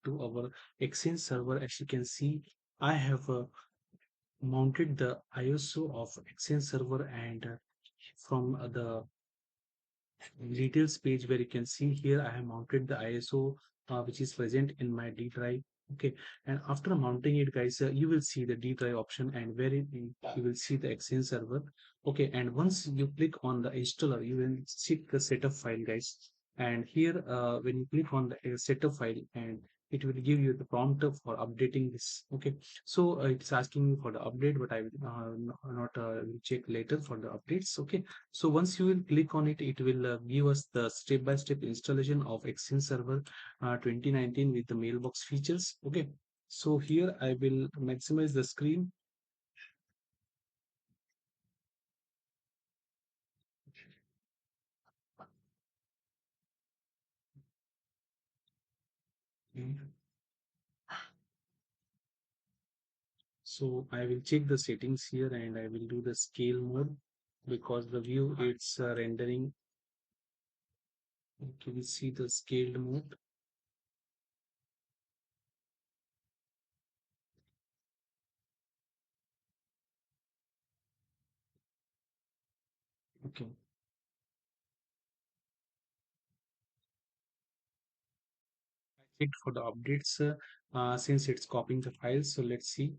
to our Exchange server. As you can see, I have mounted the ISO of Exchange server, and from the details page where you can see here I have mounted the ISO which is present in my D drive. Okay, and after mounting it, guys, you will see the D drive option, and where you will see the Exchange server. Okay, and once you click on the installer, you will see the setup file, guys. And here, when you click on the setup file, and it will give you the prompt for updating this. Okay, so it's asking me for the update, but I will not will check later for the updates. Okay, so once you will click on it, it will give us the step-by-step installation of Exchange Server 2019 with the mailbox features. Okay, so here I will maximize the screen. Mm. So I will check the settings here, and I will do the scale mode because the view it's rendering. You will see the scaled mode. Okay, I checked for the updates since it's copying the files. So let's see.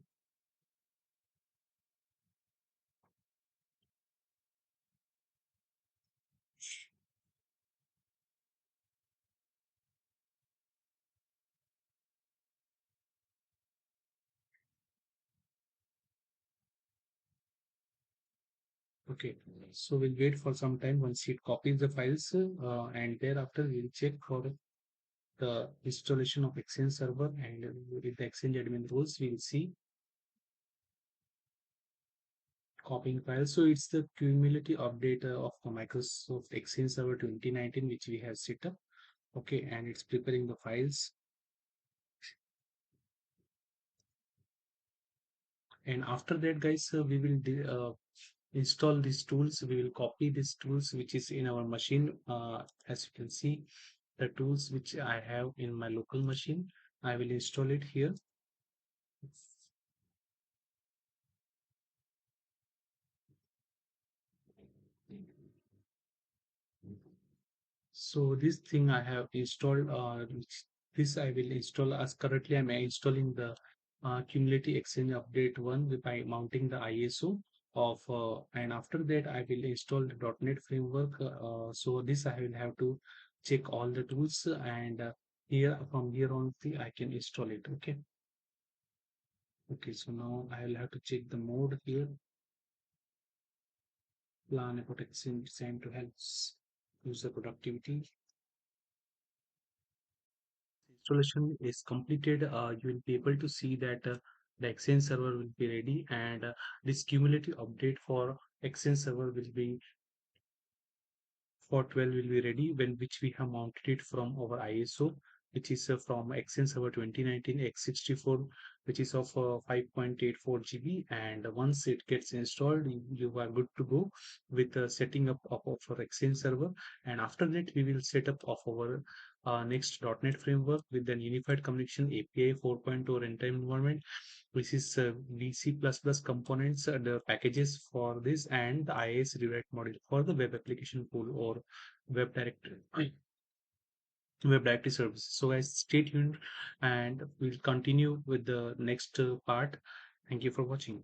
Okay, so we'll wait for some time once it copies the files, and thereafter we'll check for the installation of Exchange server, and with the Exchange admin rules, we'll see copying files. So it's the cumulative update of the Microsoft Exchange Server 2019, which we have set up. Okay, and it's preparing the files. And after that, guys, we will install these tools. We will copy these tools which is in our machine. As you can see, the tools which I have in my local machine, I will install it here. So this thing I have installed, this I will install as currently I'm installing the cumulative exchange update one by mounting the ISO of, and after that I will install the .NET framework. So this I will have to check all the tools, and here from here on I can install it. Okay. Okay. So now I will have to check the mode here. Plan a protection designed to help user productivity. Installation is completed, you will be able to see that the Exchange server will be ready, and this cumulative update for Exchange server will be for 12 will be ready, when which we have mounted it from our ISO, which is from Exchange server 2019 x64, which is of 5.84 GB. And once it gets installed, you are good to go with the setting up of our Exchange server. And after that, we will set up of our next .NET framework with an unified communication API 4.0 runtime environment, which is VC++ components, the packages for this, and the IIS rewrite module for the web application pool or web directory web directory services. So guys, stay tuned, and we'll continue with the next part. Thank you for watching.